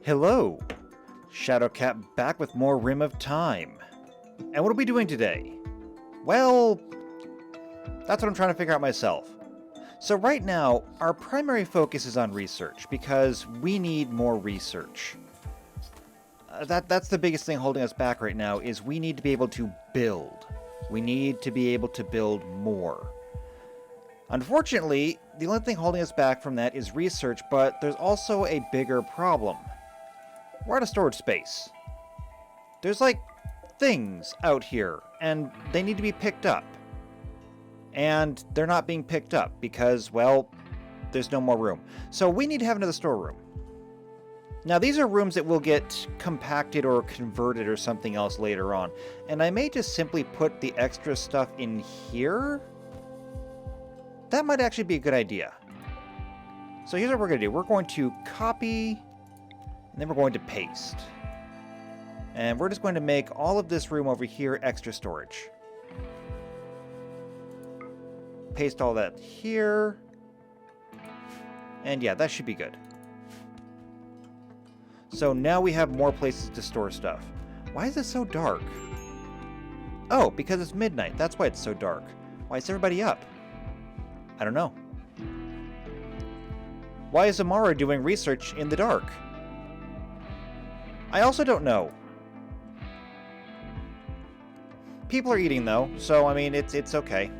Hello! Shadowcat back with more Rim of Time. And what are we doing today? Well, that's what I'm trying to figure out myself. So right now, our primary focus is on research, because we need more research. That's the biggest thing holding us back right now, is we need to be able to build. We need to be able to build more. Unfortunately, the only thing holding us back from that is research, but there's also a bigger problem. We're out of storage space. There's like things out here, and they need to be picked up. And they're not being picked up because, well, there's no more room. So we need to have another storeroom. Now these are rooms that will get compacted or converted or something else later on. And I may just simply put the extra stuff in here. That might actually be a good idea. So here's what we're going to do. We're going to copy, and then we're going to paste. And we're just going to make all of this room over here extra storage. Paste all that here. And yeah, that should be good. So now we have more places to store stuff. Why is it so dark? Oh, because it's midnight. That's why it's so dark. Why is everybody up? I don't know. Why is Amara doing research in the dark? I also don't know. People are eating though, so I mean, it's okay.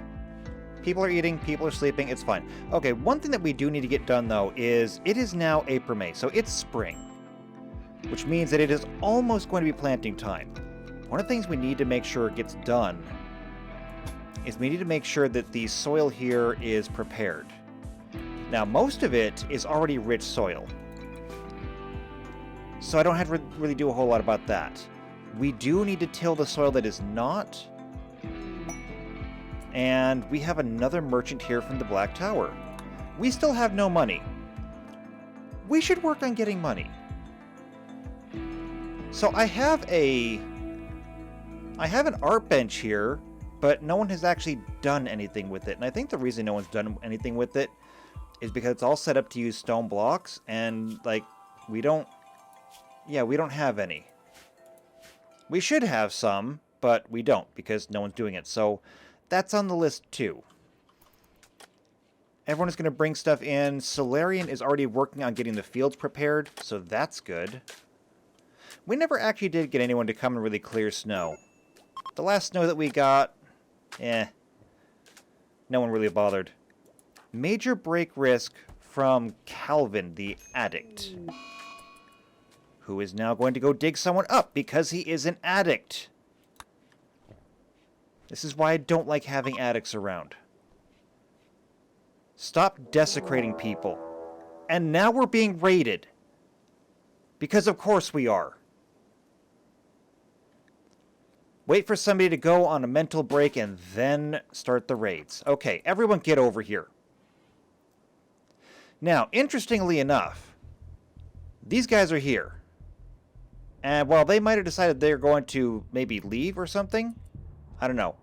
People are eating, people are sleeping, it's fine. Okay, one thing that we do need to get done though is, it is now April, May, so it's spring. Which means that it is almost going to be planting time. One of the things we need to make sure gets done is we need to make sure that the soil here is prepared. Now, most of it is already rich soil. So I don't have to really do a whole lot about that. We do need to till the soil that is not. And we have another merchant here from the Black Tower. We still have no money. We should work on getting money. So I have an art bench here, but no one has actually done anything with it. And I think the reason no one's done anything with it is because it's all set up to use stone blocks, and like we don't have any. We should have some, but we don't because no one's doing it. So that's on the list too. Everyone is going to bring stuff in. Solarian is already working on getting the fields prepared, so that's good. We never actually did get anyone to come and really clear snow. The last snow that we got, no one really bothered. Major break risk from Calvin, the addict, who is now going to go dig someone up because he is an addict. This is why I don't like having addicts around. Stop desecrating people. And now we're being raided. Because of course we are. Wait for somebody to go on a mental break and then start the raids. Okay, everyone get over here. Now, interestingly enough, these guys are here. And while they might have decided they're going to maybe leave or something, I don't know.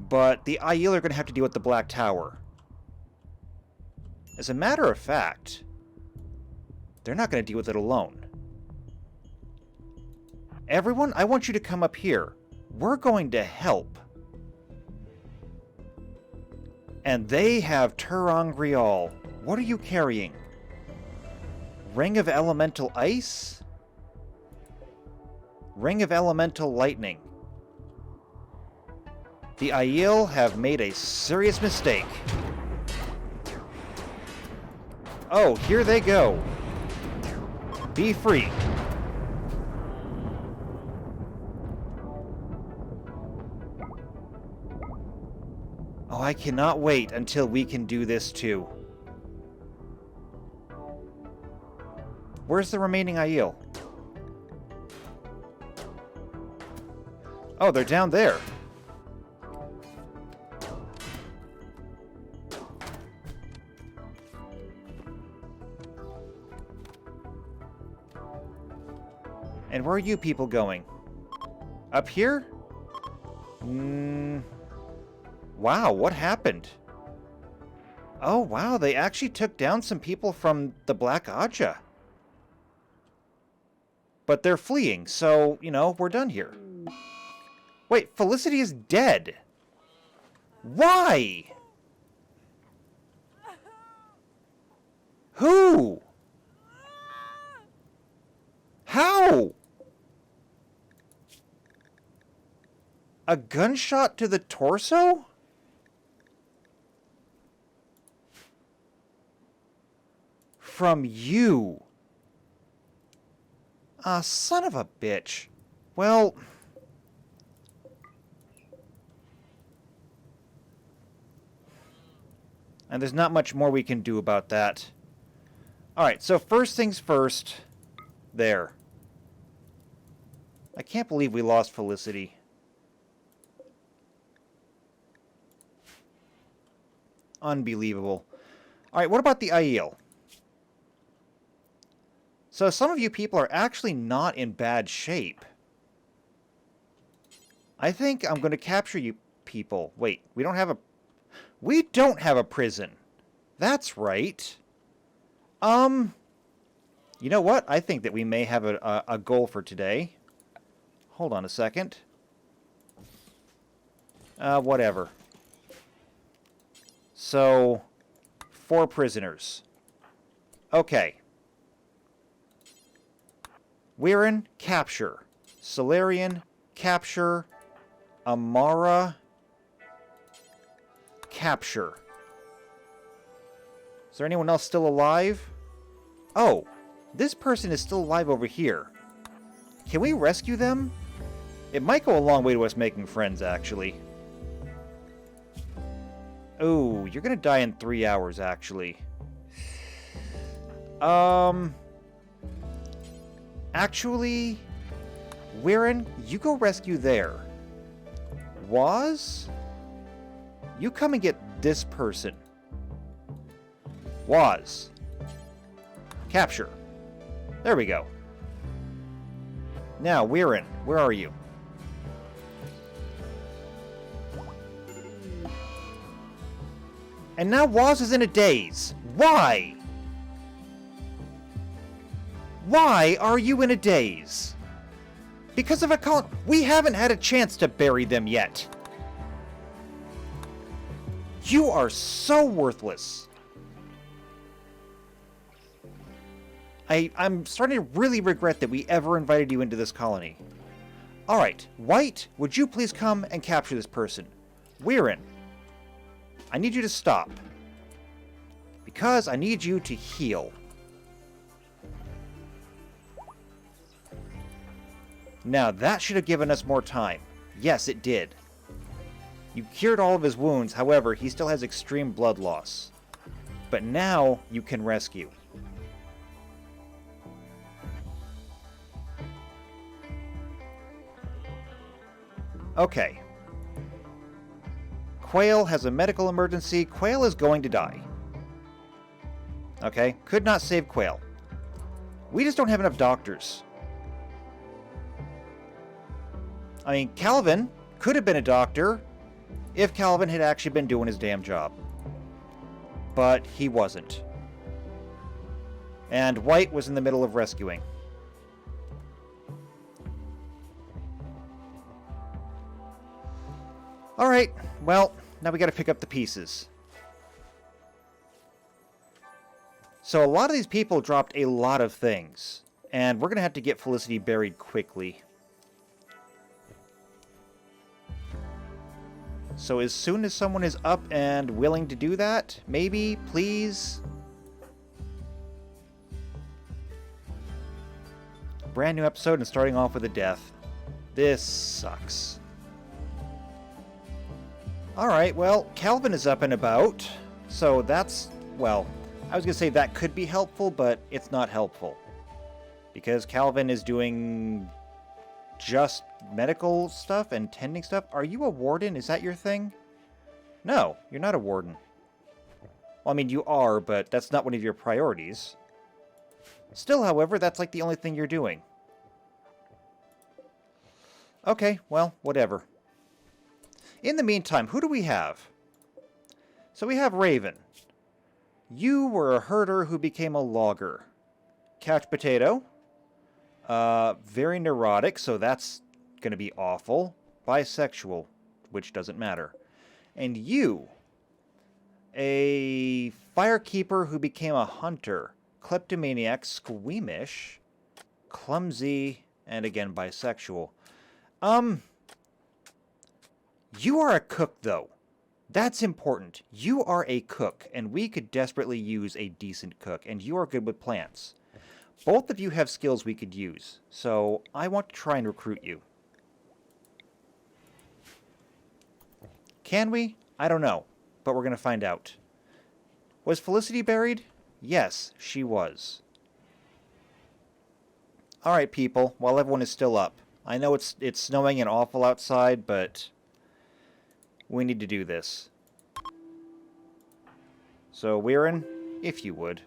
But the Aiel are going to have to deal with the Black Tower. As a matter of fact, they're not going to deal with it alone. Everyone, I want you to come up here. We're going to help. And they have ter'angreal. What are you carrying? Ring of Elemental Ice? Ring of Elemental Lightning. The Aiel have made a serious mistake. Oh, here they go. Be free. Oh, I cannot wait until we can do this too. Where's the remaining Aiel? Oh, they're down there. And where are you people going? Up here? Wow, what happened? Oh, wow, they actually took down some people from the Black Aja. But they're fleeing, so, you know, we're done here. Wait, Felicity is dead. Why? Who? How? A gunshot to the torso? From you. Ah, son of a bitch. Well... And there's not much more we can do about that. Alright, so first things first. There. I can't believe we lost Felicity. Unbelievable. Alright, what about the Aiel? So some of you people are actually not in bad shape. I think I'm going to capture you people. Wait, we don't have a prison. That's right. You know what? I think that we may have a goal for today. Hold on a second. Whatever. So, 4 prisoners. Okay. Weirin, capture. Salarian, capture. Amara, capture. Is there anyone else still alive? Oh, this person is still alive over here. Can we rescue them? It might go a long way to us making friends, actually. Oh, you're gonna die in 3 hours, actually. Actually, Weirin, you go rescue there. Waz? You come and get this person. Waz. Capture. There we go. Now, Weirin, where are you? And now Waz is in a daze. Why? Why are you in a daze? Because of a colony. We haven't had a chance to bury them yet. You are so worthless. I'm starting to really regret that we ever invited you into this colony. Alright, White, would you please come and capture this person? Weirin, I need you to stop. Because I need you to heal. Now, that should have given us more time. Yes, it did. You cured all of his wounds, however, he still has extreme blood loss. But now, you can rescue. Okay. Quail has a medical emergency. Quail is going to die. Okay, could not save Quail. We just don't have enough doctors. I mean, Calvin could have been a doctor if Calvin had actually been doing his damn job. But he wasn't. And White was in the middle of rescuing. Alright, well, now we gotta pick up the pieces. So a lot of these people dropped a lot of things. And we're gonna have to get Felicity buried quickly. So as soon as someone is up and willing to do that, maybe, please. Brand new episode and starting off with a death. This sucks. Alright, well, Calvin is up and about. So that's, well, I was going to say that could be helpful, but it's not helpful. Because Calvin is doing just medical stuff and tending stuff. Are you a warden? Is that your thing? No, you're not a warden. Well, I mean, you are, but that's not one of your priorities. Still, however, that's like the only thing you're doing. Okay, well, whatever. In the meantime, who do we have? So we have Raven. You were a herder who became a logger. Couch Potato. Very neurotic, so that's gonna be awful. Bisexual, which doesn't matter. And you, a firekeeper who became a hunter. Kleptomaniac, squeamish, clumsy, and again bisexual. You are a cook, though. That's important. You are a cook, and we could desperately use a decent cook, and you are good with plants. Both of you have skills we could use, so I want to try and recruit you. Can we? I don't know, but we're going to find out. Was Felicity buried? Yes, she was. Alright, people, while everyone is still up. I know it's snowing and awful outside, but we need to do this. So, Weirin, if you would.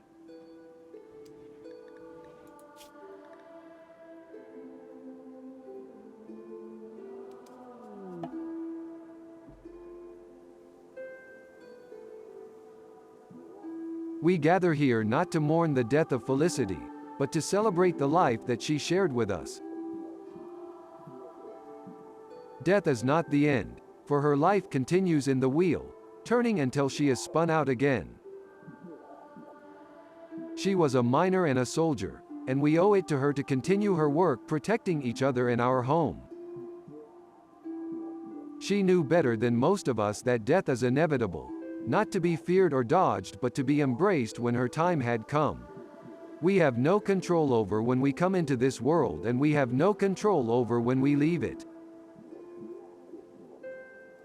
We gather here not to mourn the death of Felicity, but to celebrate the life that she shared with us. Death is not the end, for her life continues in the wheel, turning until she is spun out again. She was a miner and a soldier, and we owe it to her to continue her work protecting each other in our home. She knew better than most of us that death is inevitable, not to be feared or dodged but to be embraced when her time had come. We have no control over when we come into this world, and we have no control over when we leave it.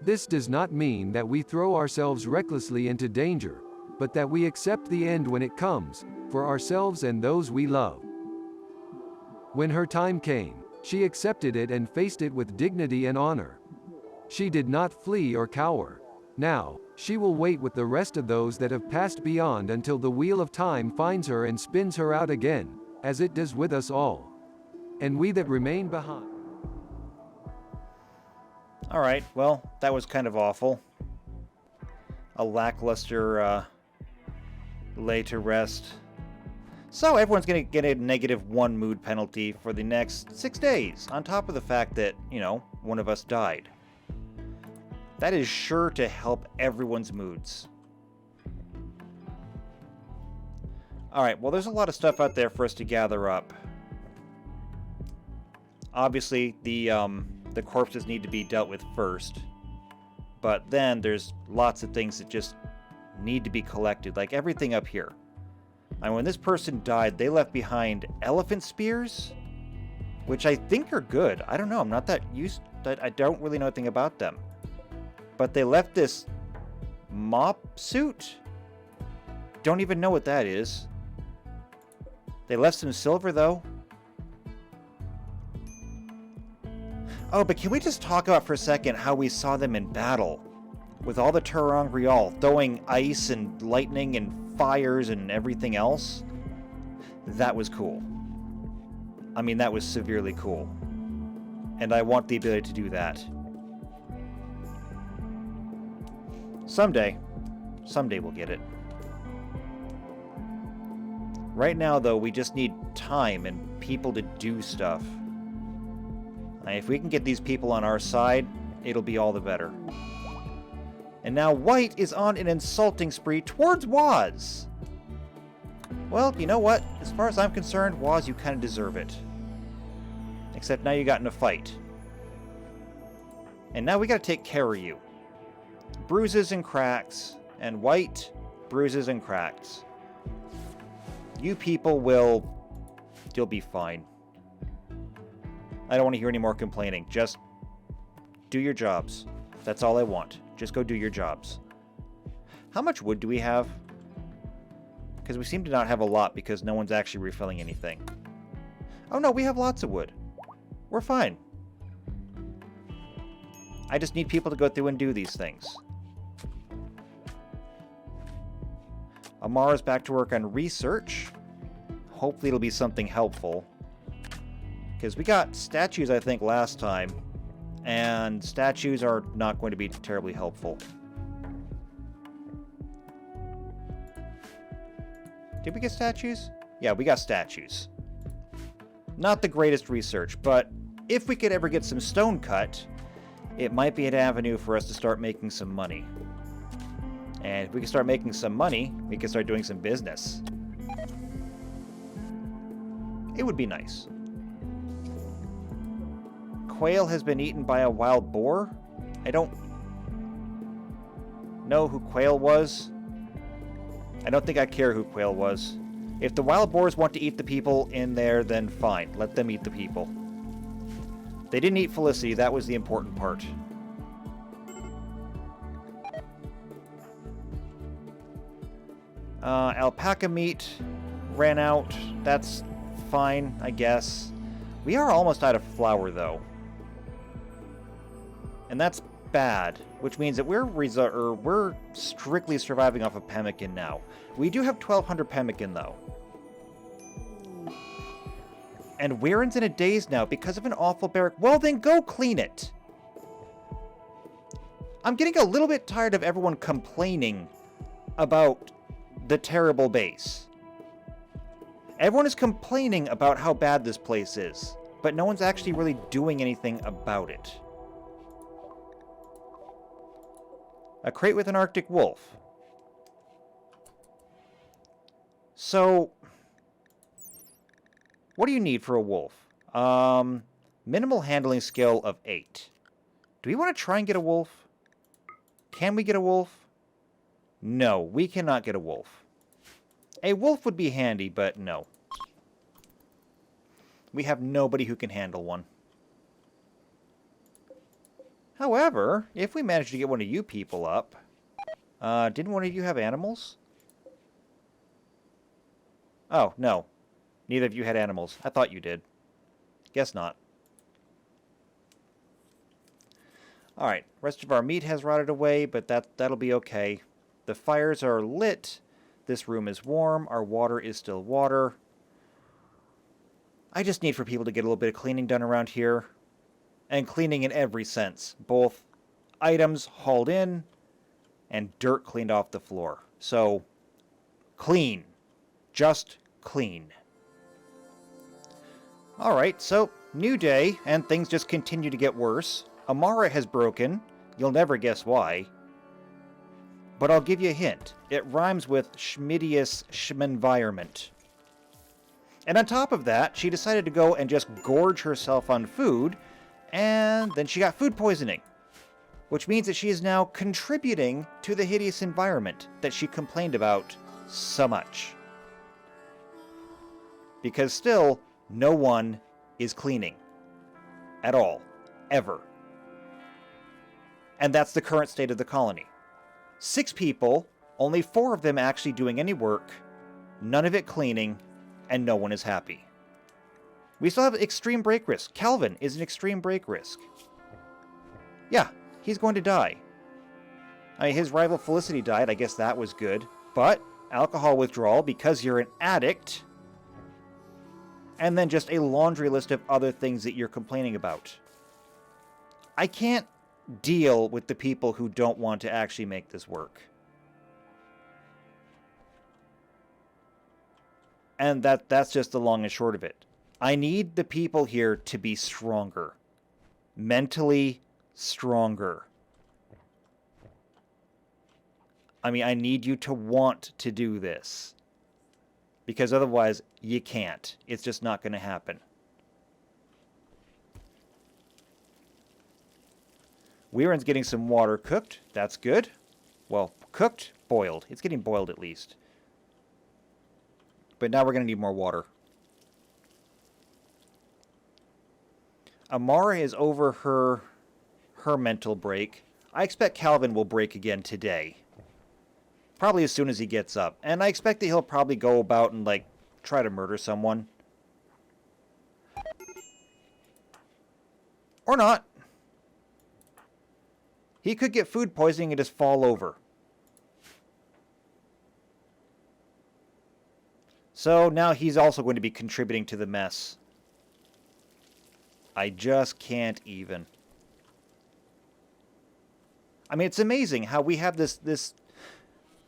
This does not mean that we throw ourselves recklessly into danger, but that we accept the end when it comes, for ourselves and those we love. When her time came, she accepted it and faced it with dignity and honor. She did not flee or cower. Now, she will wait with the rest of those that have passed beyond until the wheel of time finds her and spins her out again, as it does with us all. And we that remain behind. Alright, well, that was kind of awful. A lackluster, lay to rest. So everyone's gonna get a -1 mood penalty for the next 6 days, on top of the fact that, you know, one of us died. That is sure to help everyone's moods. Alright, well there's a lot of stuff out there for us to gather up. Obviously, the corpses need to be dealt with first. But then there's lots of things that just need to be collected, like everything up here. And when this person died, they left behind elephant spears, which I think are good. I don't know, I'm not that used, I don't really know anything about them. But they left this mop suit? Don't even know what that is. They left some silver, though. Oh, but can we just talk about for a second how we saw them in battle? With all the ter'angreal throwing ice and lightning and fires and everything else? That was cool. I mean, that was severely cool. And I want the ability to do that. Someday we'll get it. Right now, though, we just need time and people to do stuff. And if we can get these people on our side, it'll be all the better. And now White is on an insulting spree towards Woz. Well, you know what? As far as I'm concerned, Woz, you kind of deserve it. Except now you got in a fight. And now we gotta take care of you. Bruises and cracks, and White, bruises and cracks. You people you'll be fine. I don't want to hear any more complaining. Just do your jobs. That's all I want. Just go do your jobs. How much wood do we have? Because we seem to not have a lot because no one's actually refilling anything. Oh no, we have lots of wood. We're fine. I just need people to go through and do these things. Amara's back to work on research. Hopefully it'll be something helpful. Because we got statues, I think, last time. And statues are not going to be terribly helpful. Did we get statues? Yeah, we got statues. Not the greatest research, but if we could ever get some stone cut, it might be an avenue for us to start making some money. And if we can start making some money, we can start doing some business. It would be nice. Quail has been eaten by a wild boar? I don't know who Quail was. I don't think I care who Quail was. If the wild boars want to eat the people in there, then fine. Let them eat the people. They didn't eat Felicity. That was the important part. Alpaca meat ran out. That's fine, I guess. We are almost out of flour, though. And that's bad, which means that we're strictly surviving off of pemmican now. We do have 1,200 pemmican, though. And Weirin's in a daze now because of an awful barrack. Well, then go clean it! I'm getting a little bit tired of everyone complaining about the terrible base. Everyone is complaining about how bad this place is, but no one's actually really doing anything about it. A crate with an Arctic wolf. So, what do you need for a wolf? Minimal handling skill of 8. Do we want to try and get a wolf? Can we get a wolf? No, we cannot get a wolf. A wolf would be handy, but no. We have nobody who can handle one. However, if we manage to get one of you people up... didn't one of you have animals? Oh, no. Neither of you had animals. I thought you did. Guess not. Alright, rest of our meat has rotted away, but that'll be okay. The fires are lit. This room is warm. Our water is still water. I just need for people to get a little bit of cleaning done around here. And cleaning in every sense. Both items hauled in and dirt cleaned off the floor. So, clean. Just clean. Alright, so, new day, and things just continue to get worse. Amara has broken. You'll never guess why. But I'll give you a hint. It rhymes with Schmidius Schmenvironment. And on top of that, she decided to go and just gorge herself on food, and then she got food poisoning. Which means that she is now contributing to the hideous environment that she complained about so much. Because still, no one is cleaning. At all. Ever. And that's the current state of the colony. 6 people, only 4 of them actually doing any work, none of it cleaning, and no one is happy. We still have extreme break risk. Calvin is an extreme break risk. Yeah, he's going to die. I mean, his rival Felicity died. I guess that was good. But alcohol withdrawal because you're an addict. And then just a laundry list of other things that you're complaining about. I can't deal with the people who don't want to actually make this work. And that's just the long and short of it. I need the people here to be stronger. Mentally stronger. I mean, I need you to want to do this. Because otherwise, you can't. It's just not going to happen. Weirin's getting some water cooked. That's good. Well, cooked, boiled. It's getting boiled at least. But now we're going to need more water. Amara is over her mental break. I expect Calvin will break again today. Probably as soon as he gets up. And I expect that he'll probably go about and, like, try to murder someone. Or not. He could get food poisoning and just fall over. So now he's also going to be contributing to the mess. I just can't even. I mean, it's amazing how we have this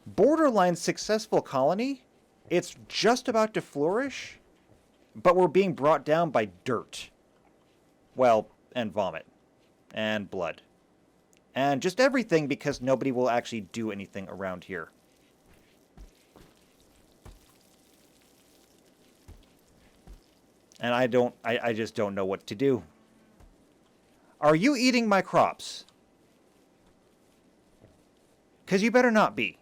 borderline successful colony. It's just about to flourish. But we're being brought down by dirt. Well, and vomit. And blood. And just everything because nobody will actually do anything around here. And I just don't know what to do. Are you eating my crops? Because you better not be.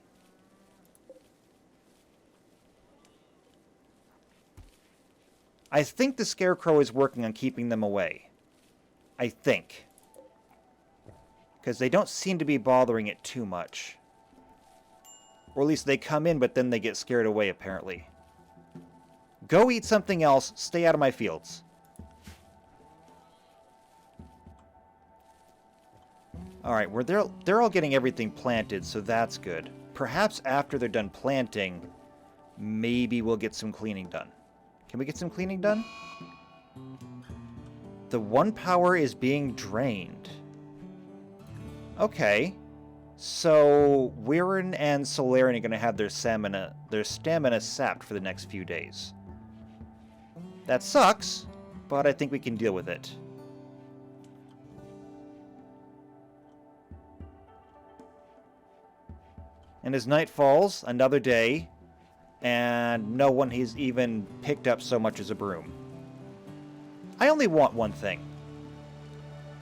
I think the Scarecrow is working on keeping them away. I think. Because they don't seem to be bothering it too much. Or at least they come in, but then they get scared away, apparently. Go eat something else. Stay out of my fields. Alright, they're all getting everything planted, so that's good. Perhaps after they're done planting, maybe we'll get some cleaning done. Can we get some cleaning done? The 1 power is being drained. Okay. So, Wirren and Solarian are going to have their stamina sapped for the next few days. That sucks, but I think we can deal with it. And as night falls, another day, and no one has even picked up so much as a broom. I only want one thing.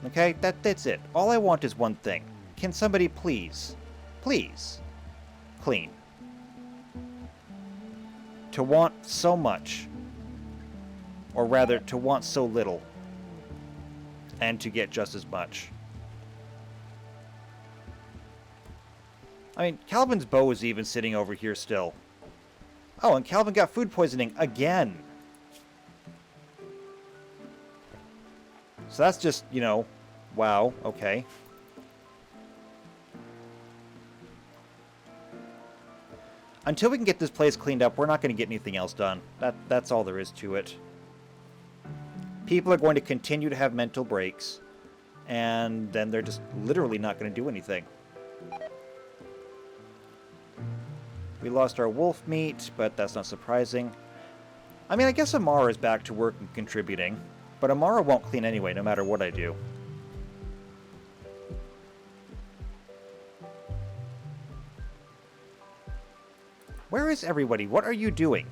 Okay, that's it. All I want is one thing. Can somebody please clean? To want so much, or rather, to want so little, and to get just as much. I mean, Calvin's bow is even sitting over here still. Oh, and Calvin got food poisoning again. So that's just, you know, wow, okay. Until we can get this place cleaned up, we're not going to get anything else done. That's all there is to it. People are going to continue to have mental breaks, and then they're just literally not going to do anything. We lost our wolf meat, but that's not surprising. I mean, I guess Amara is back to work and contributing, but Amara won't clean anyway, no matter what I do. Where is everybody? What are you doing?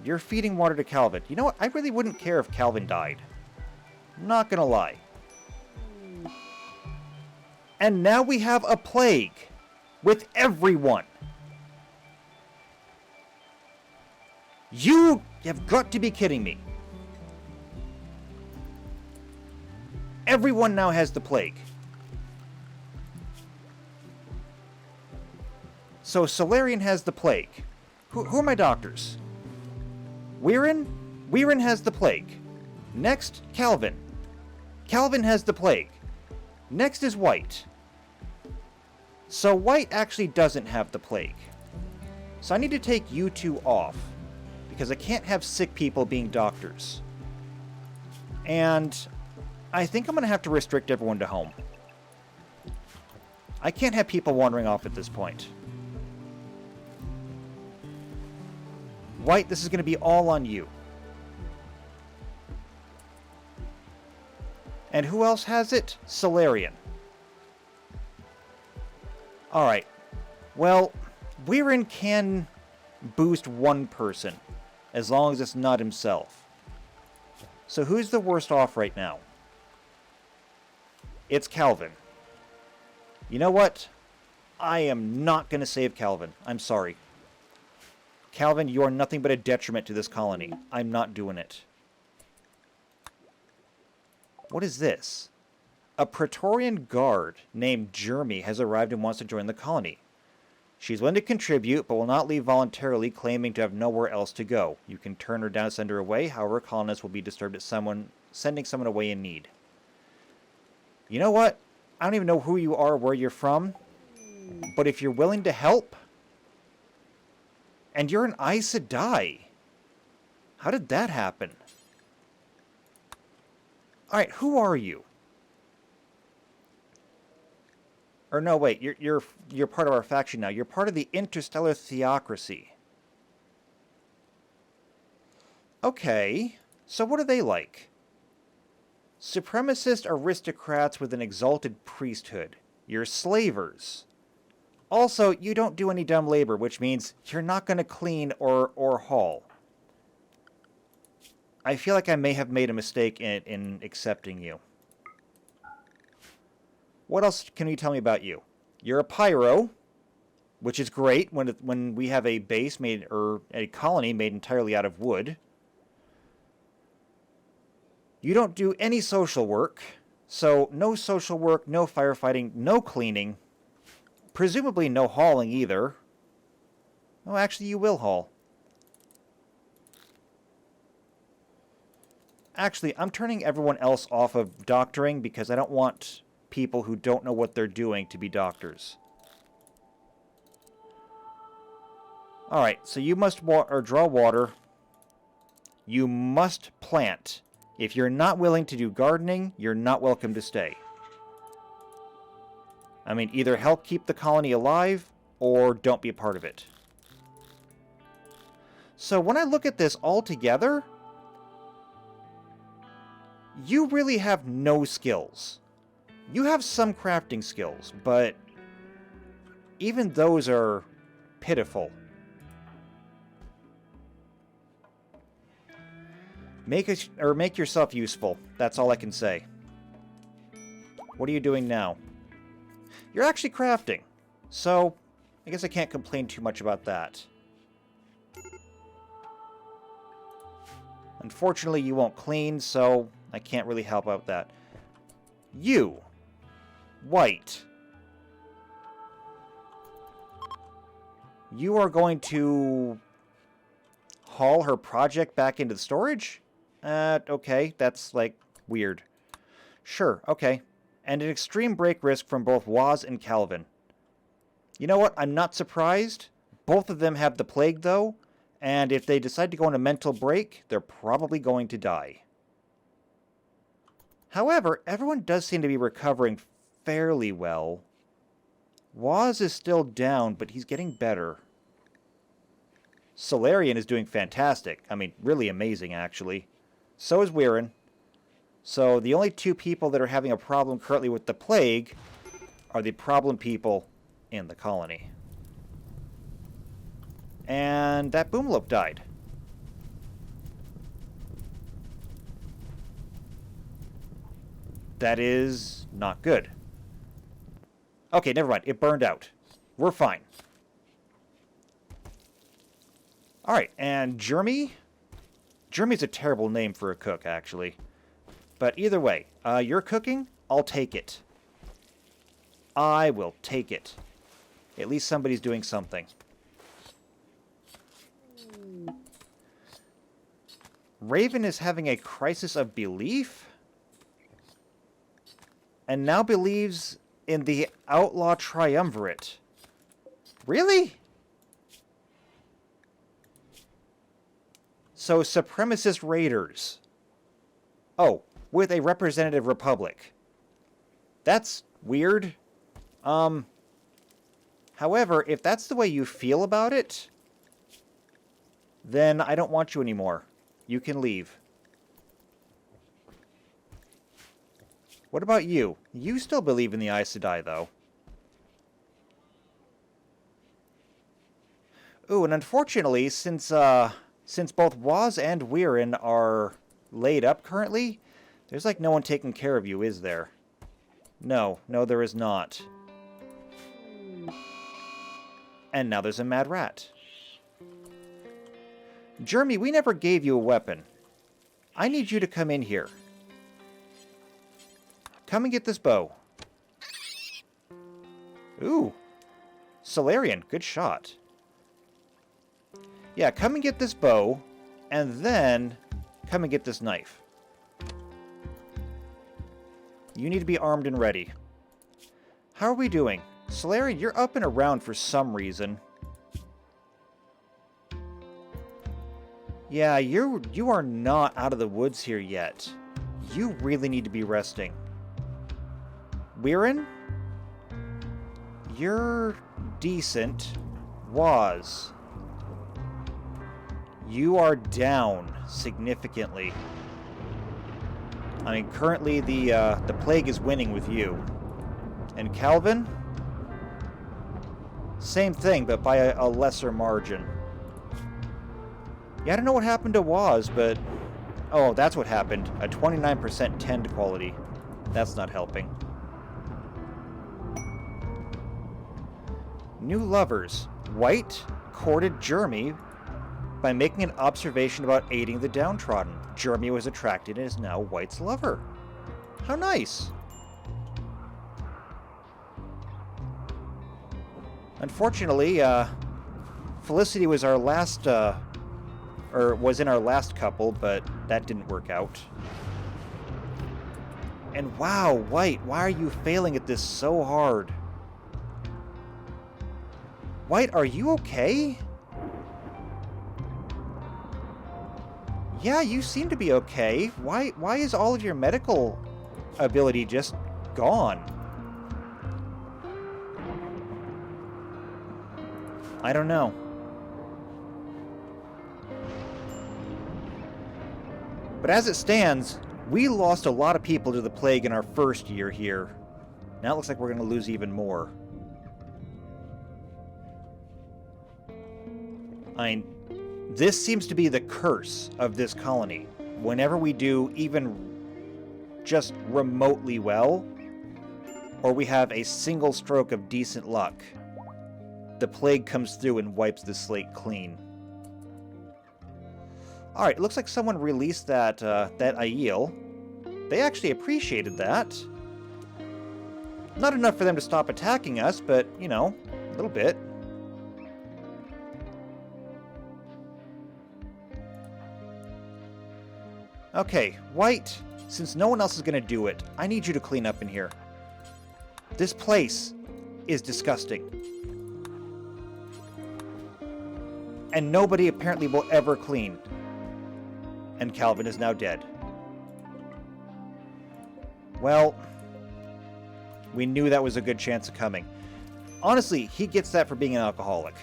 You're feeding water to Calvin. You know what? I really wouldn't care if Calvin died. Not gonna lie. And now we have a plague with everyone. You have got to be kidding me. Everyone now has the plague. So Solarian has the plague. Who are my doctors? Wirren? Wirren has the plague. Next, Calvin. Calvin has the plague. Next is White. So White actually doesn't have the plague. So I need to take you two off, because I can't have sick people being doctors. And I think I'm going to have to restrict everyone to home. I can't have people wandering off at this point. White, this is going to be all on you. And who else has it? Solarian. Alright. Well, Wirren can boost one person, as long as it's not himself. So who's the worst off right now? It's Calvin. You know what? I am not going to save Calvin. I'm sorry. Calvin, you are nothing but a detriment to this colony. I'm not doing it. What is this? A Praetorian guard named Jeremy has arrived and wants to join the colony. She's willing to contribute, but will not leave voluntarily, claiming to have nowhere else to go. You can turn her down, send her away. However, colonists will be disturbed at sending someone away in need. You know what? I don't even know who you are or where you're from, but if you're willing to help, and you're an Aes Sedai, how did that happen? Alright, who are you? Or no, wait, you're part of our faction now. You're part of the Interstellar Theocracy. Okay, so what are they like? Supremacist aristocrats with an exalted priesthood. You're slavers. Also, you don't do any dumb labor, which means you're not going to clean or haul. I feel like I may have made a mistake in accepting you. What else can you tell me about you? You're a pyro, which is great when we have a base made, or a colony made entirely out of wood. You don't do any social work, so no social work, no firefighting, no cleaning. Presumably no hauling either. Oh, actually you will haul. Actually, I'm turning everyone else off of doctoring because I don't want people who don't know what they're doing to be doctors. Alright, so you must draw water. You must plant. If you're not willing to do gardening, you're not welcome to stay. I mean, either help keep the colony alive, or don't be a part of it. So when I look at this all together, you really have no skills. You have some crafting skills, but even those are pitiful. Make yourself useful. That's all I can say. What are you doing now? You're actually crafting. So, I guess I can't complain too much about that. Unfortunately, you won't clean, so I can't really help out that. You. White. You are going to haul her project back into the storage? Okay, that's, like, weird. Sure, okay. And an extreme break risk from both Woz and Calvin. You know what? I'm not surprised. Both of them have the plague, though, and if they decide to go on a mental break, they're probably going to die. However, everyone does seem to be recovering fairly well. Woz is still down, but he's getting better. Solarian is doing fantastic. I mean, really amazing, actually. So is Weirin. So the only two people that are having a problem currently with the plague are the problem people in the colony. And that Boomlope died. That is not good. Okay, never mind. It burned out. We're fine. Alright, and Jeremy? Jeremy's a terrible name for a cook, actually. But either way, you're cooking, I'll take it. I will take it. At least somebody's doing something. Raven is having a crisis of belief? And now believes in the Outlaw Triumvirate. Really? So, supremacist raiders. Oh, with a representative republic. That's weird. However, if that's the way you feel about it, then I don't want you anymore. You can leave. What about you? You still believe in the Aes Sedai, though. Ooh, and unfortunately, since both Woz and Weirin are laid up currently, there's like no one taking care of you, is there? No, there is not. And now there's a mad rat. Jeremy, we never gave you a weapon. I need you to come in here. Come and get this bow. Ooh. Solarian, good shot. Yeah, come and get this bow, and then come and get this knife. You need to be armed and ready. How are we doing? Solarian, you're up and around for some reason. Yeah, you are not out of the woods here yet. You really need to be resting. Weirin? You're decent. Woz. You are down significantly. I mean, currently the plague is winning with you. And Calvin? Same thing, but by a lesser margin. Yeah, I don't know what happened to Woz, but... Oh, that's what happened. A 29% tend quality. That's not helping. New lovers. White courted Jeremy by making an observation about aiding the downtrodden. Jeremy was attracted and is now White's lover. How nice. Unfortunately, Felicity was our last, was in our last couple, but that didn't work out. And wow, White, why are you failing at this so hard? White, are you okay? Yeah, you seem to be okay. Why is all of your medical ability just gone? I don't know. But as it stands, we lost a lot of people to the plague in our first year here. Now it looks like we're going to lose even more. This seems to be the curse of this colony. Whenever we do even just remotely well, or we have a single stroke of decent luck, the plague comes through and wipes the slate clean. Alright, it looks like someone released that Aiel. They actually appreciated that. Not enough for them to stop attacking us, but, you know, a little bit. Okay, White, since no one else is going to do it, I need you to clean up in here. This place is disgusting. And nobody apparently will ever clean. And Calvin is now dead. Well, we knew that was a good chance of coming. Honestly, he gets that for being an alcoholic.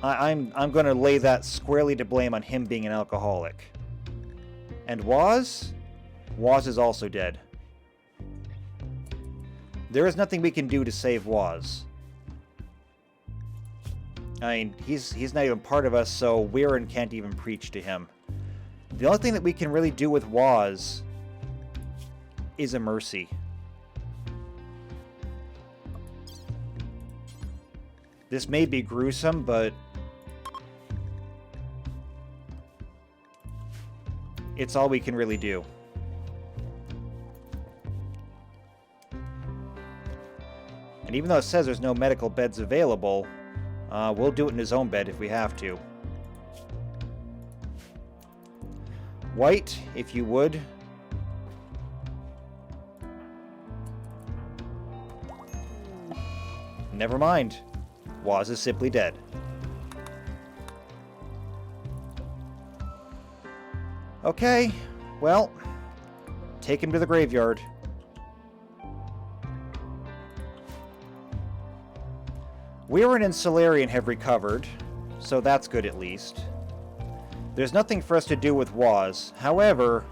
I'm going to lay that squarely to blame on him being an alcoholic. And Woz? Woz is also dead. There is nothing we can do to save Woz. I mean, he's not even part of us, so Weirin can't even preach to him. The only thing that we can really do with Woz is a mercy. This may be gruesome, but it's all we can really do. And even though it says there's no medical beds available, we'll do it in his own bed if we have to. White, if you would. Never mind. Woz is simply dead. Okay, well, take him to the graveyard. Weirin and Solarian have recovered, so that's good at least. There's nothing for us to do with Woz. However,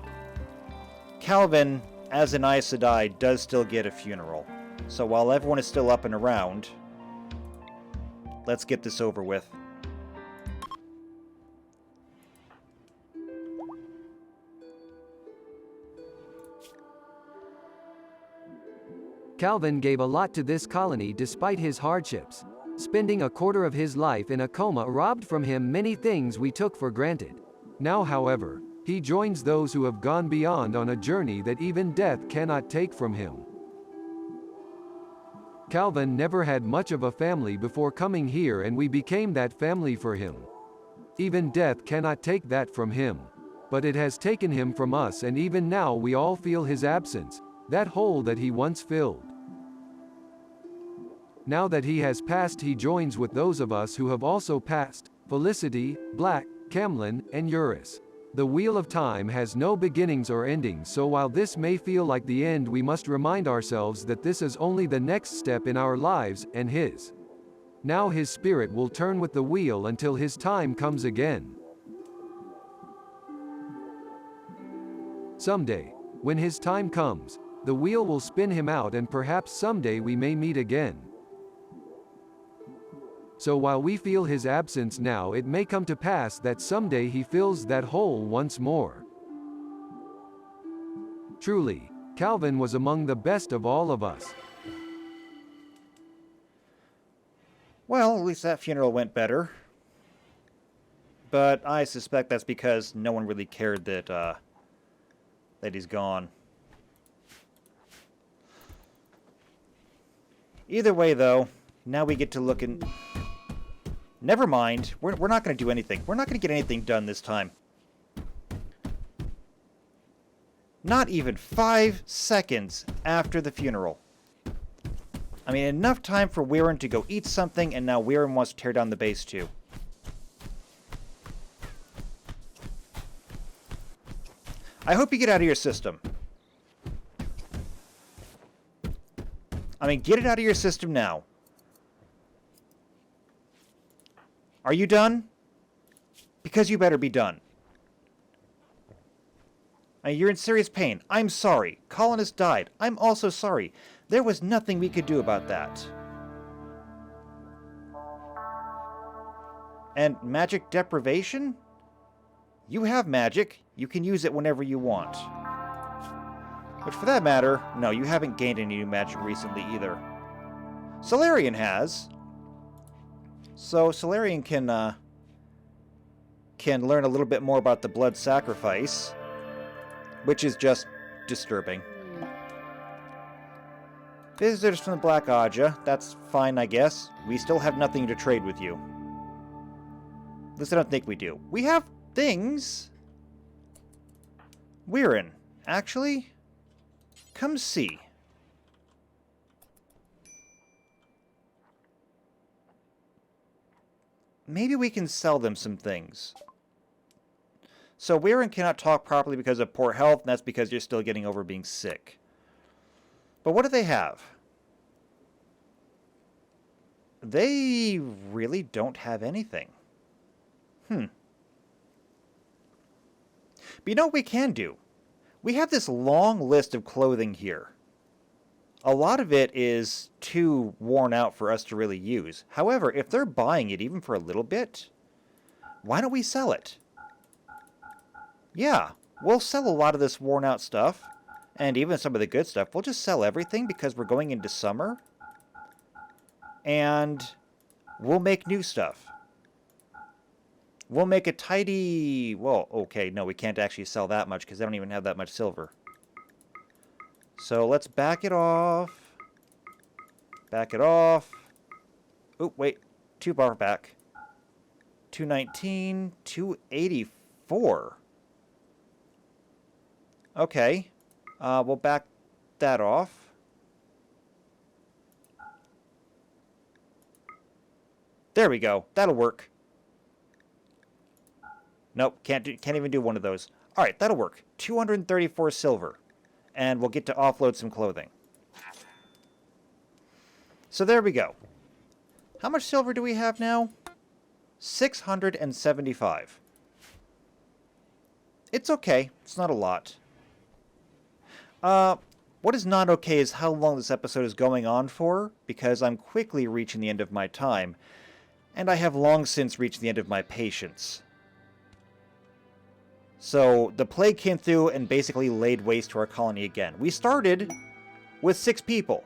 Calvin, as an Aes Sedai, does still get a funeral. So while everyone is still up and around, let's get this over with. Calvin gave a lot to this colony despite his hardships. Spending a quarter of his life in a coma robbed from him many things we took for granted. Now, however, he joins those who have gone beyond on a journey that even death cannot take from him. Calvin never had much of a family before coming here, and we became that family for him. Even death cannot take that from him. But it has taken him from us, and even now we all feel his absence, that hole that he once filled. Now that he has passed, he joins with those of us who have also passed, Felicity, Black, Camlin, and Eurus. The wheel of time has no beginnings or endings, so while this may feel like the end, we must remind ourselves that this is only the next step in our lives, and his. Now his spirit will turn with the wheel until his time comes again. Someday, when his time comes, the wheel will spin him out and perhaps someday we may meet again. So while we feel his absence now, it may come to pass that someday he fills that hole once more. Truly, Calvin was among the best of all of us. Well, at least that funeral went better. But I suspect that's because no one really cared that he's gone. Either way, though, now we get to look in... Never mind. We're not going to do anything. We're not going to get anything done this time. Not even 5 seconds after the funeral. I mean, enough time for Weirin to go eat something, and now Weirin wants to tear down the base too. I hope you get out of your system. I mean, get it out of your system now. Are you done? Because you better be done. You're in serious pain. I'm sorry. Colonist died. I'm also sorry. There was nothing we could do about that. And magic deprivation? You have magic. You can use it whenever you want. Which, for that matter, no, you haven't gained any new magic recently either. Solarian has. So Solarian can learn a little bit more about the blood sacrifice, which is just disturbing. Visitors from the Black Aja, that's fine, I guess. We still have nothing to trade with you. At least I don't think we do. We have things. Weirin, actually, come see. Maybe we can sell them some things. So Weirin cannot talk properly because of poor health, and that's because you're still getting over being sick. But what do they have? They really don't have anything. But you know what we can do? We have this long list of clothing here. A lot of it is too worn out for us to really use. However, if they're buying it even for a little bit, why don't we sell it? Yeah, we'll sell a lot of this worn out stuff, and even some of the good stuff. We'll just sell everything because we're going into summer, and we'll make new stuff. We'll make a tidy... Well, okay, no, we can't actually sell that much because they don't even have that much silver. So let's back it off. Back it off. Oh, wait. 2 bar back. 219, 284. Okay. We'll back that off. There we go. That'll work. Nope, can't even do one of those. All right, that'll work. 234 silver. And we'll get to offload some clothing. So there we go. How much silver do we have now? 675. It's okay. It's not a lot. What is not okay is how long this episode is going on for, because I'm quickly reaching the end of my time, and I have long since reached the end of my patience. So, the plague came through and basically laid waste to our colony again. We started with 6 people.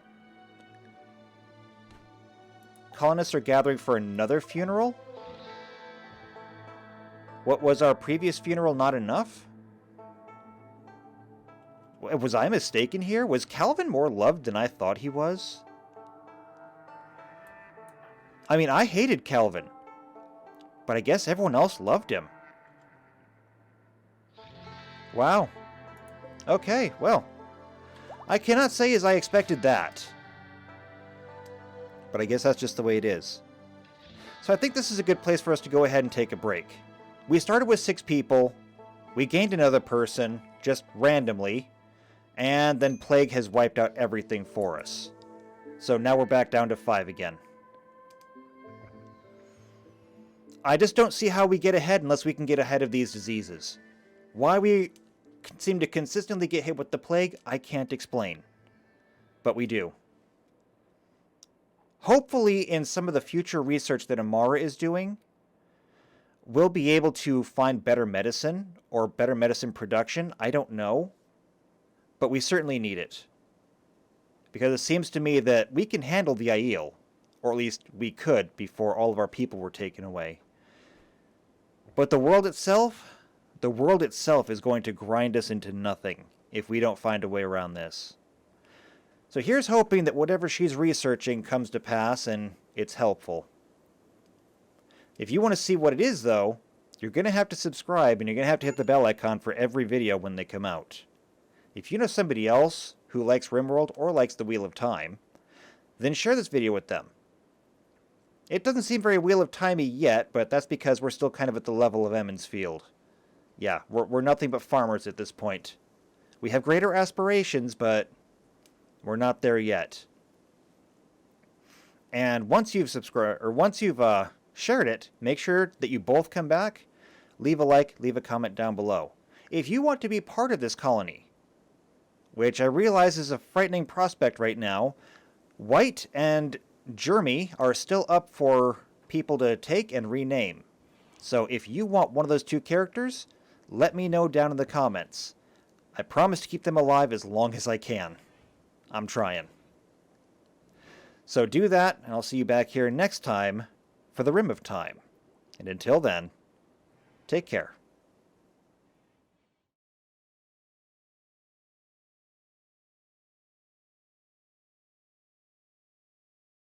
Colonists are gathering for another funeral? What, was our previous funeral not enough? Was I mistaken here? Was Calvin more loved than I thought he was? I mean, I hated Calvin, but I guess everyone else loved him. Wow. Okay, well, I cannot say as I expected that. But I guess that's just the way it is. So I think this is a good place for us to go ahead and take a break. We started with 6 people, we gained another person, just randomly, and then Plague has wiped out everything for us. So now we're back down to 5 again. I just don't see how we get ahead unless we can get ahead of these diseases. Why we seem to consistently get hit with the plague, I can't explain. But we do. Hopefully, in some of the future research that Amara is doing, we'll be able to find better medicine or better medicine production. I don't know. But we certainly need it. Because it seems to me that we can handle the Aiel. Or at least we could before all of our people were taken away. But the world itself is going to grind us into nothing if we don't find a way around this. So here's hoping that whatever she's researching comes to pass and it's helpful. If you want to see what it is, though, you're going to have to subscribe and you're going to have to hit the bell icon for every video when they come out. If you know somebody else who likes RimWorld or likes the Wheel of Time, then share this video with them. It doesn't seem very Wheel of Timey yet, but that's because we're still kind of at the level of Emond's Field. Yeah, we're nothing but farmers at this point. We have greater aspirations, but we're not there yet. And once you've subscribed, or once you've shared it, make sure that you both come back, leave a like, leave a comment down below. If you want to be part of this colony, which I realize is a frightening prospect right now, White and Jeremy are still up for people to take and rename. So if you want one of those two characters, let me know down in the comments. I promise to keep them alive as long as I can. I'm trying. So do that, and I'll see you back here next time for the Rim of Time. And until then, take care.